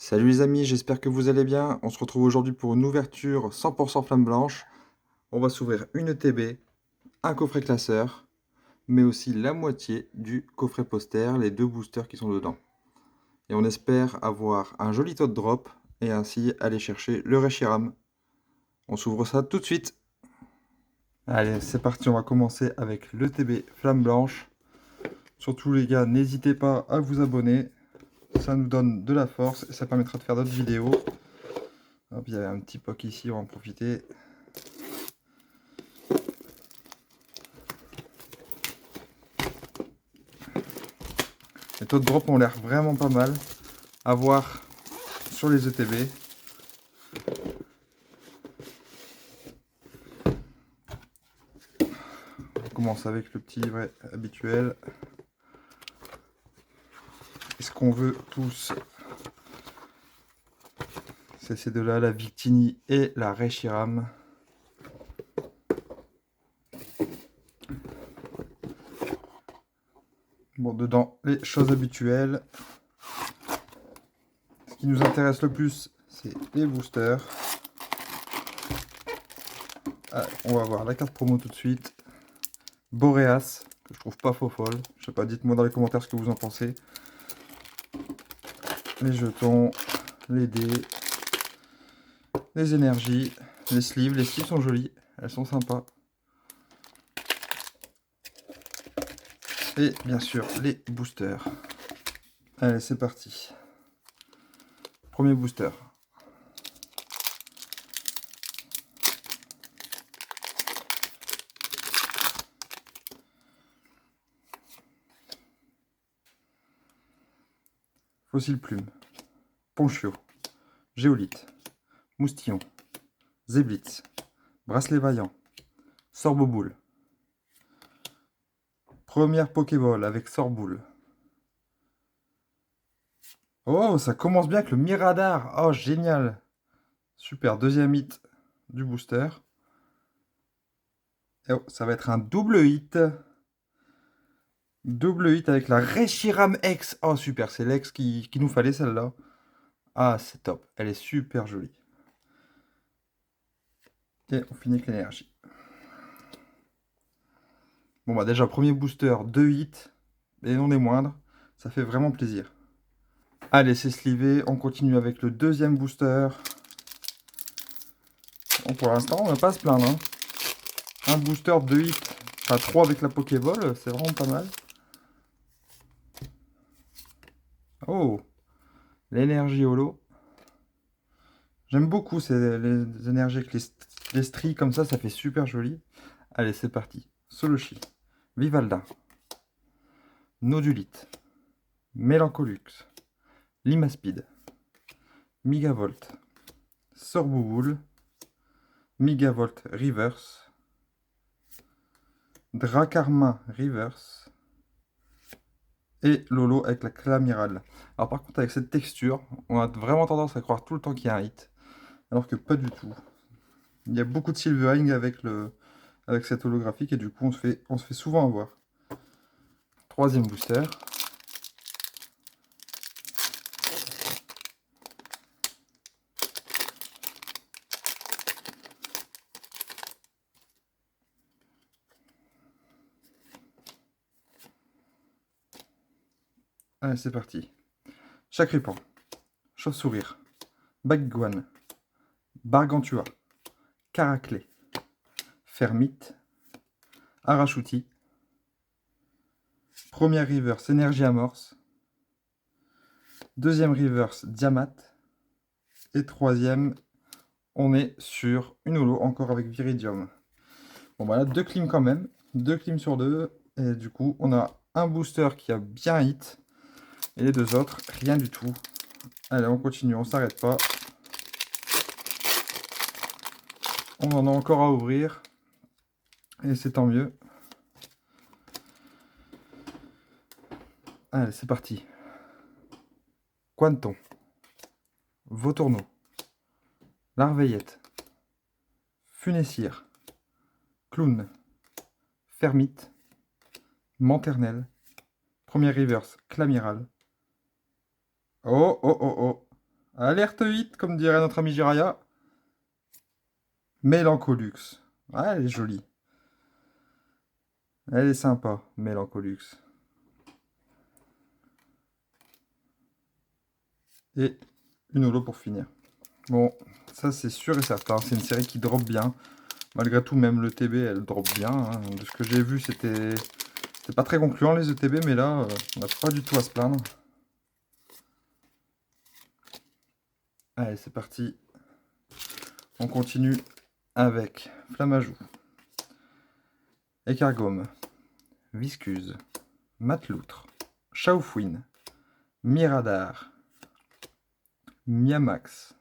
Salut les amis, j'espère que vous allez bien. On se retrouve aujourd'hui pour une ouverture 100% flamme blanche. On va s'ouvrir une ETB, un coffret classeur, mais aussi la moitié du coffret poster, les deux boosters qui sont dedans. Et on espère avoir un joli taux de drop et ainsi aller chercher le Reshiram. On s'ouvre ça tout de suite. Allez, c'est parti, on va commencer avec l'ETB flamme blanche. Surtout les gars, n'hésitez pas à vous abonner. Ça nous donne de la force et ça permettra de faire d'autres vidéos. Hop, il y a un petit POC ici, on va en profiter. Les taux de drop ont l'air vraiment pas mal à voir sur les ETB. On commence avec le petit vrai habituel. Et ce qu'on veut tous, c'est ces deux-là, la Victini et la Reshiram. Bon, dedans, les choses habituelles. Ce qui nous intéresse le plus, c'est les boosters. Allez, on va voir la carte promo tout de suite. Boreas, que je trouve pas faux folle. Je sais pas, dites-moi dans les commentaires ce que vous en pensez. Les jetons, les dés, les énergies, les sleeves. Les sleeves sont jolies, elles sont sympas. Et bien sûr, les boosters. Allez, c'est parti. Premier booster. Fossile plume. Ponchio. Géolite. Moustillon. Zeblitz. Bracelet vaillant. Sorboboule. Première Pokéball avec Sorboule. Oh, ça commence bien avec le Miradar. Oh, génial. Super, deuxième hit du booster. Et oh, ça va être un double hit. Double hit avec la Reshiram X. Oh, super, c'est l'ex qu'il nous fallait celle-là. Ah, c'est top. Elle est super jolie. Et on finit avec l'énergie. Bon, bah déjà, premier booster, 2 hits. Et non des moindres. Ça fait vraiment plaisir. Allez, c'est slivé. On continue avec le deuxième booster. Bon, pour l'instant, on va pas à se plaindre. Hein. Un booster, 2 hits. Enfin, 3 avec la Pokéball. C'est vraiment pas mal. Oh, l'énergie holo. J'aime beaucoup les énergies avec les stries comme ça fait super joli. Allez, c'est parti. Solochi, Vivalda, Nodulite, Mélancolux, Limaspide, Migavolt, Sorbouboule, Migavolt Reverse, Dracarmin Reverse et Lolo avec la Clamirale. Alors par contre avec cette texture, on a vraiment tendance à croire tout le temps qu'il y a un hit, alors que pas du tout. Il y a beaucoup de silvering avec cette holographique et du coup on se fait souvent avoir. Troisième booster. Allez, c'est parti. Chakripan, Chauve-sourire, Bagguane, Bargantua, Caraclé, Fermite, Arachuti, première reverse énergie amorce, deuxième reverse diamat, et troisième, on est sur une holo encore avec Viridium. Bon voilà, deux clims quand même, deux clims sur deux, et du coup on a un booster qui a bien hit, et les deux autres, rien du tout. Allez, on continue, on s'arrête pas. On en a encore à ouvrir, et c'est tant mieux. Allez, c'est parti. Quanton, Vautourneau, Larveillette, Funessire, Clown, Fermite, Manternelle, première reverse, Clamiral. Oh, oh, oh, oh. Alerte 8, comme dirait notre ami Jiraya. Mélancolux. Ah, elle est jolie. Elle est sympa, Mélancolux. Et une holo pour finir. Bon, ça c'est sûr et certain. C'est une série qui drop bien. Malgré tout, même le TB, elle drop bien. Hein. De ce que j'ai vu, c'était pas très concluant les ETB, mais là, on n'a pas du tout à se plaindre. Allez, c'est parti. On continue avec Flamajou, Écargome, Viscuse, Mateloutre, Chaoufouine, Miradar, Miamax,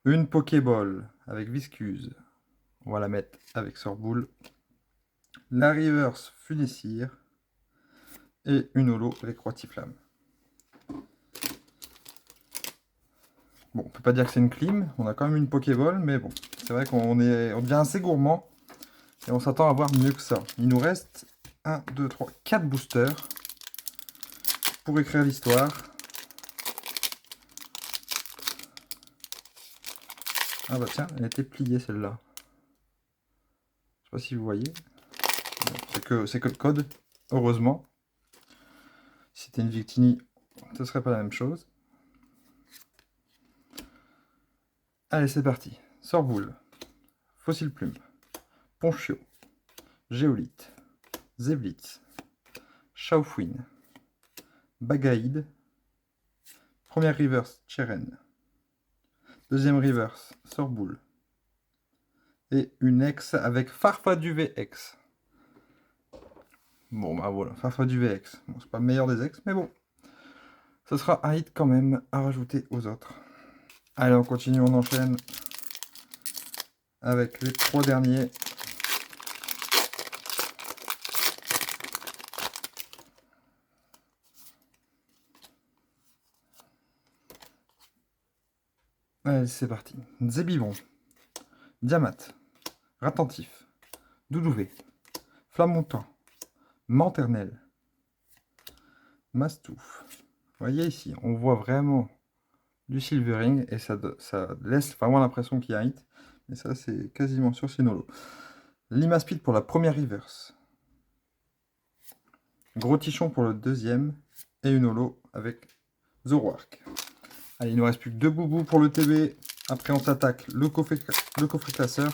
une Pokéball avec Viscuse. On va la mettre avec Sorboule. La Reverse Funessire. Et une holo avec Roitiflamme. Bon, on peut pas dire que c'est une clim, on a quand même une Pokéball, mais bon, c'est vrai qu'on devient assez gourmand et on s'attend à avoir mieux que ça. Il nous reste 1, 2, 3, 4 boosters pour écrire l'histoire. Ah bah tiens, elle était pliée celle-là. Je sais pas si vous voyez. C'est que le code, heureusement. Si c'était une Victini, ce serait pas la même chose. Allez, c'est parti. Sorboule, Fossile Plume, Ponchio, Géolite, Zeblitz, Chaoufouine, Bagaïd, première reverse Cheren, deuxième reverse Sorboule, et une ex avec Farfaduvé ex. Bon bah voilà, Farfaduvé ex. Bon, c'est pas le meilleur des ex, mais bon. Ce sera un hit quand même à rajouter aux autres. Allez, on continue, on enchaîne avec les 3 derniers. Allez, c'est parti. Zébivon, Diamat, Ratentif, Doudouvé, Flamontant, Manternelle, Mastouf. Vous voyez ici, on voit vraiment du silvering et ça laisse vraiment l'impression qu'il y a un hit. Mais ça, c'est quasiment sûr, c'est une holo. Limaspeed pour la première reverse. Gros Tichon pour le deuxième. Et une holo avec Zoroark. Allez, il ne nous reste plus que 2 boubous pour le TB. Après, on s'attaque le coffret classeur.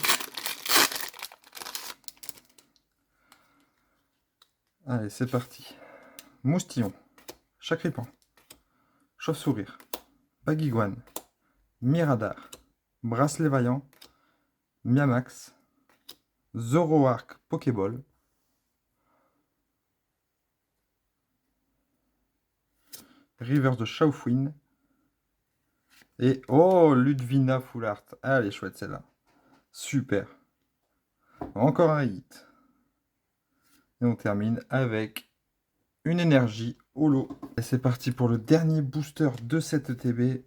Allez, c'est parti. Moustillon, Chacripan, Chauve-sourire, Baguiguane, Miradar, Bracelet Vaillant, Miamax, Zoroark Pokéball, Reverse de Chaoufouine, et oh, Ludvina Full Art. Ah, elle est chouette celle-là. Super. Encore un hit. Et on termine avec une énergie holo. Et c'est parti pour le dernier booster de cette ETB.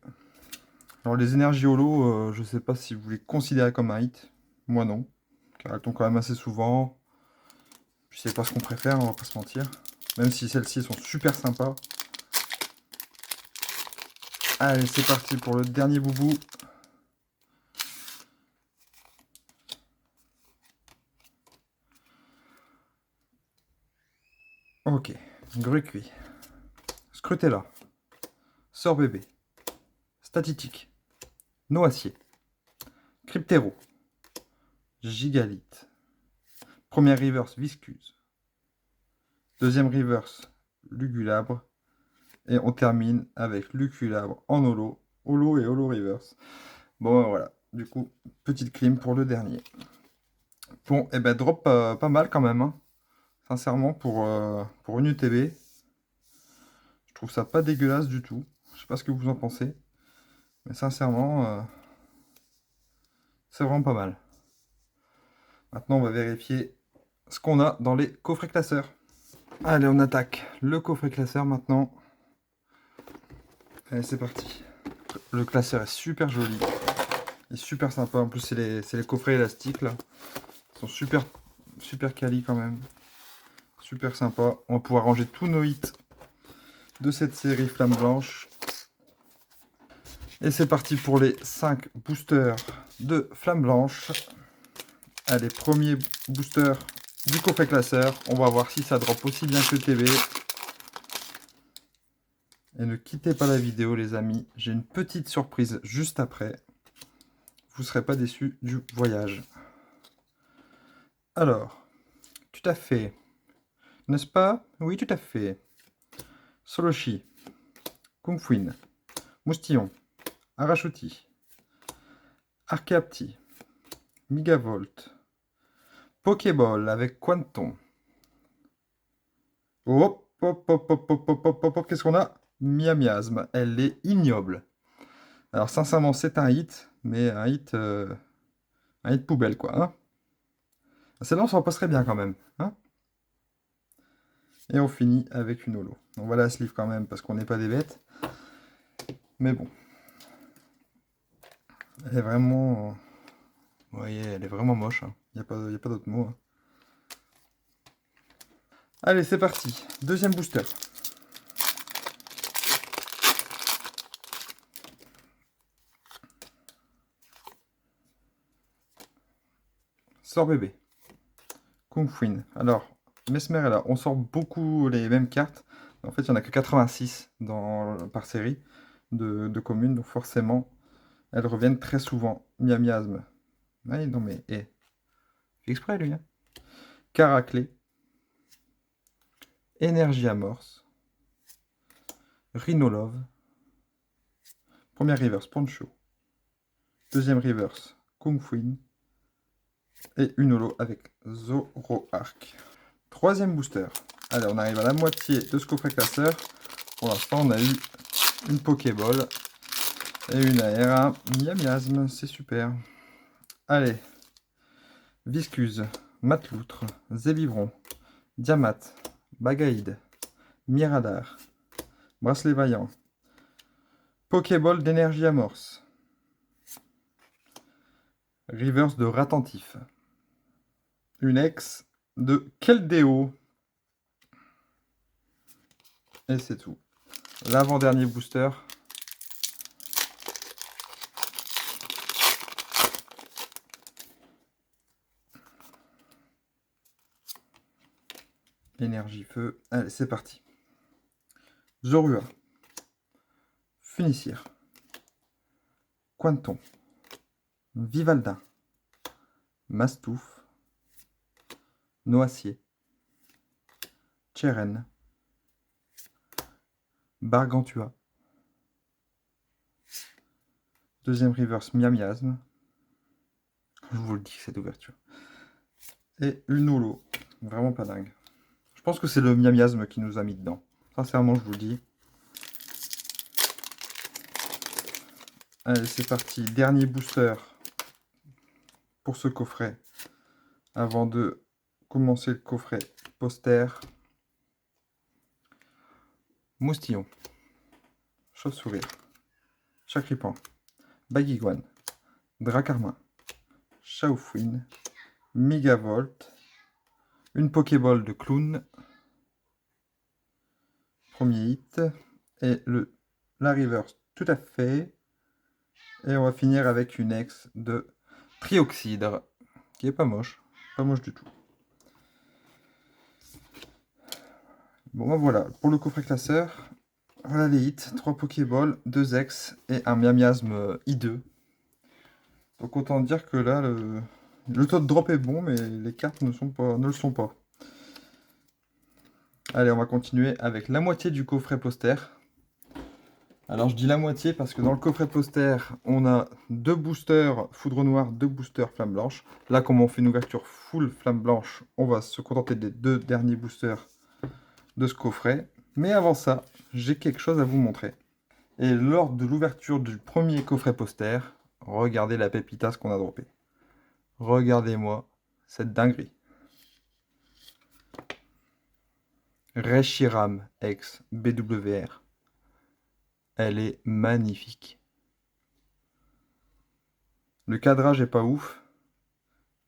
Alors les énergies holo, je sais pas si vous les considérez comme un hit. Moi non. Car elles tombent quand même assez souvent. Puis c'est pas ce qu'on préfère, on va pas se mentir. Même si celles-ci sont super sympas. Allez, c'est parti pour le dernier boubou. Ok, Grucuit, Scrutella, Sorbébé, Statitique, Noacier, Cryptero, Gigalite, première reverse Viscuse, deuxième reverse Lugulabre, et on termine avec Luculabre en holo, holo et holo reverse. Bon voilà, du coup, petite clim pour le dernier. Bon, et ben drop pas mal quand même, hein. Sincèrement, pour une UTB, je trouve ça pas dégueulasse du tout. Je sais pas ce que vous en pensez, mais sincèrement, c'est vraiment pas mal. Maintenant, on va vérifier ce qu'on a dans les coffrets classeurs. Allez, on attaque le coffret classeur maintenant. Allez, c'est parti. Le classeur est super joli. Il est super sympa. En plus, c'est les coffrets élastiques là. Ils sont super quali quand même. Super sympa. On va pouvoir ranger tous nos hits de cette série Flamme Blanche. Et c'est parti pour les 5 boosters de Flamme Blanche. Allez, premier booster du coffret classeur. On va voir si ça drop aussi bien que le TB. Et ne quittez pas la vidéo, les amis. J'ai une petite surprise juste après. Vous ne serez pas déçus du voyage. Alors, tout à fait. N'est-ce pas? Oui, tout à fait. Soloshi, Kung Fuin, Moustillon, Arachuti, Archeapti, Migavolt, Pokéball avec Quanton. Hop, hop, hop, hop, hop, hop, hop, hop, hop, qu'est-ce qu'on a? Miasme, elle est ignoble. Alors sincèrement, c'est un hit, mais un hit poubelle, quoi. Hein, celle-là, on s'en passerait bien quand même. Hein, et on finit avec une holo. On va la sleeve quand même, parce qu'on n'est pas des bêtes. Mais bon. Elle est vraiment... Vous voyez, elle est vraiment moche. Il n'y a pas d'autre mot. Hein. Allez, c'est parti. Deuxième booster. Sort bébé. Kung Fuin. Alors, Mesmer est là. On sort beaucoup les mêmes cartes. En fait, il n'y en a que 86 par série de communes. Donc forcément, elles reviennent très souvent. Miasme. Ah, non mais, fait exprès lui. Hein. Caraclé. Énergie Amorce. Rhinolove. Première reverse, Poncho. Deuxième reverse, Kung Fuin. Et une holo avec Zoroark. Troisième booster. Allez, on arrive à la moitié de ce coffret classeur. Pour l'instant, on a eu une Pokéball et une AR, un Miasme, c'est super. Allez, Viscuse, Matloutre, Zébivron, Diamat, Bagaïd, Miradar, Bracelet Vaillant, Pokéball d'énergie amorce, Reverse de Ratentif, une ex de Keldeo, et c'est tout. L'avant-dernier booster. Énergie feu. Allez, c'est parti. Zorua. Funissir. Quanton. Vivaldin. Mastouf. Noacier. Cheren. Bargantua. Deuxième reverse, Miasme. Je vous le dis, cette ouverture. Et une holo. Vraiment pas dingue. Je pense que c'est le Miasme qui nous a mis dedans. Sincèrement, je vous le dis. Allez, c'est parti. Dernier booster pour ce coffret. Avant de commencer le coffret poster. Moustillon. Chauve-sourire. Chacripan. Baguiguane. Dracarmin. Chaoufouine. Migavolt. Une Pokéball de Clown. Premier hit. Et la reverse tout à fait. Et on va finir avec une ex de Trioxydre. Qui est pas moche. Pas moche du tout. Bon ben voilà. Pour le coffret classeur. Voilà les hits. 3 Pokéballs, 2 ex et un Miasme hideux. Donc autant dire que là, le taux de drop est bon, mais les cartes ne le sont pas. Allez, on va continuer avec la moitié du coffret poster. Alors je dis la moitié parce que dans le coffret poster, on a 2 boosters Foudre Noire, 2 boosters Flamme Blanche. Là, comme on fait une ouverture full Flamme Blanche, on va se contenter des 2 derniers boosters de ce coffret. Mais avant ça, j'ai quelque chose à vous montrer. Et lors de l'ouverture du premier coffret poster, regardez la pépitasse qu'on a droppée. Regardez-moi cette dinguerie. Reshiram X BWR. Elle est magnifique. Le cadrage est pas ouf,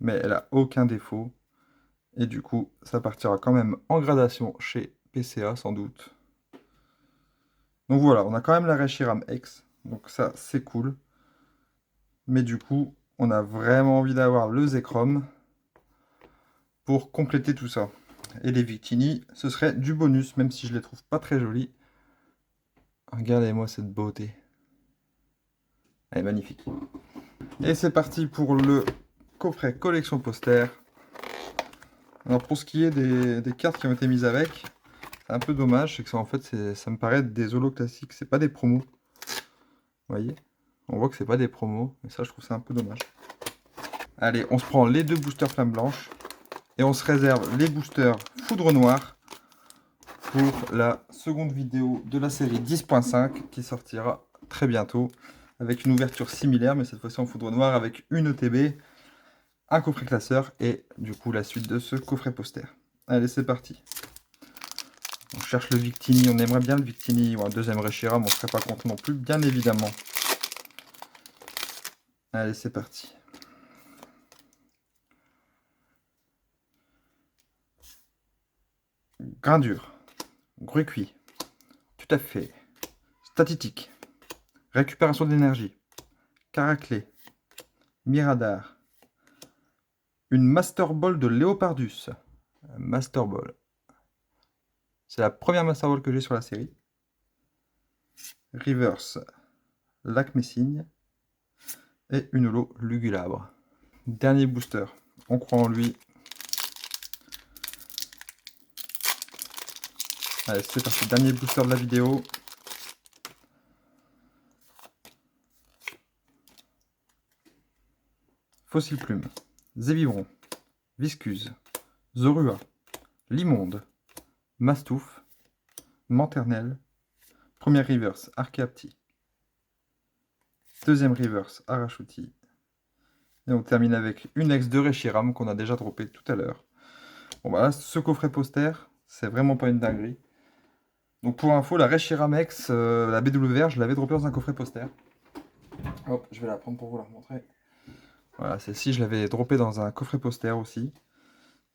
mais elle a aucun défaut. Et du coup, ça partira quand même en gradation chez PCA sans doute. Donc voilà, on a quand même la Reshiram X. Donc ça, c'est cool. Mais du coup, on a vraiment envie d'avoir le Zekrom pour compléter tout ça. Et les Victini, ce serait du bonus, même si je les trouve pas très jolis. Regardez-moi cette beauté. Elle est magnifique. Et c'est parti pour le coffret collection poster. Alors pour ce qui est des cartes qui ont été mises avec, c'est un peu dommage, c'est que ça, en fait, ça me paraît être des holos classiques, c'est pas des promos. Vous voyez? On voit que c'est pas des promos, et ça je trouve ça un peu dommage. Allez, on se prend les deux boosters flamme blanche, et on se réserve les boosters foudre noire pour la seconde vidéo de la série 10.5 qui sortira très bientôt, avec une ouverture similaire, mais cette fois-ci en foudre noire avec une ETB, un coffret classeur et du coup la suite de ce coffret poster. Allez, c'est parti. On cherche le Victini, on aimerait bien le Victini ou un deuxième Reshiram, on ne serait pas contre non plus, bien évidemment. Allez, c'est parti. Grindure, Gruicui, tout à fait. Statistique, récupération d'énergie, Caraclé, Miradar, une Master Ball de Léopardus. Master Ball. C'est la première Master Ball que j'ai sur la série. Reverse, Lac Messigne. Et une holo Lugulabre. Dernier booster. On croit en lui. Allez, c'est parti. Dernier booster de la vidéo. Fossile Plume, Zébibron, Viscuse, Zorua, Limonde, Mastouf, Manternelle, première reverse Archeapti, deuxième reverse Arachuti, et on termine avec une ex de Reshiram qu'on a déjà droppé tout à l'heure. Bon bah là, ce coffret poster, c'est vraiment pas une dinguerie. Donc pour info, la Reshiram X, la BWR, je l'avais droppé dans un coffret poster. Hop, je vais la prendre pour vous la remontrer. Voilà, celle-ci, je l'avais droppé dans un coffret poster aussi.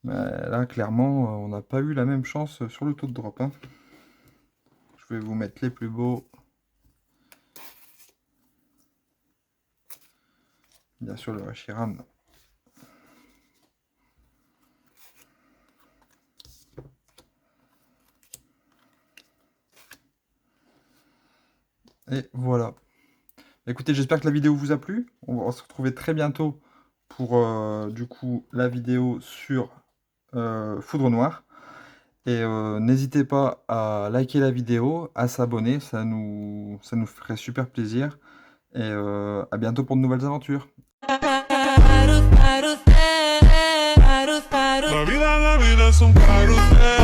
Mais là, clairement, on n'a pas eu la même chance sur le taux de drop. Hein. Je vais vous mettre les plus beaux. Bien sûr, le Reshiram. Et voilà. Écoutez, j'espère que la vidéo vous a plu. On va se retrouver très bientôt pour du coup la vidéo sur Foudre Noire. Et n'hésitez pas à liker la vidéo, à s'abonner, ça nous ferait super plaisir. Et à bientôt pour de nouvelles aventures. La vida es un carrusel.